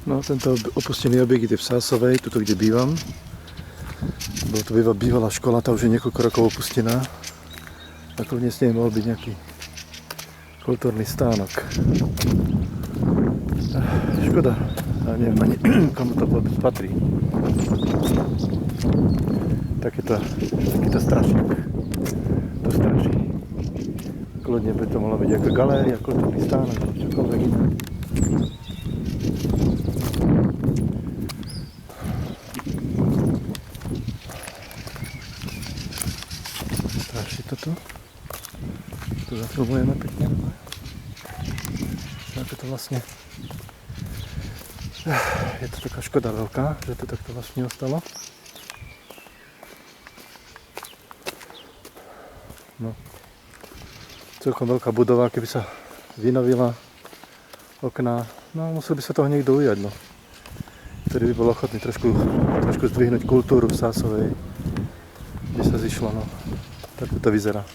No, tento opustený objekt je v Sásovej, tuto kde bývam. Bola to bývalá škola, tá už je niekoľko rokov opustená. A kľudne s nej mohol byť nejaký kultúrny stánok. Škoda, a neviem ani komu to patrí. Takýto strašník. To straší. Kľudne by to mohlo byť ako galéria, kultúrny stánok, čokoľvek iné. Straší to tu. Tu zafilmujeme pekne. Ako to vlastne... Je to taká škoda veľká, že to takto vlastne ostalo. No. Celkom veľká budova, keby sa vynovila okná, no musel by sa toho niekto ujať, no. Ktorý by bol ochotný trošku zdvihnúť kultúru v Sásovej, kde sa zišlo, no. Tak to vyzerá.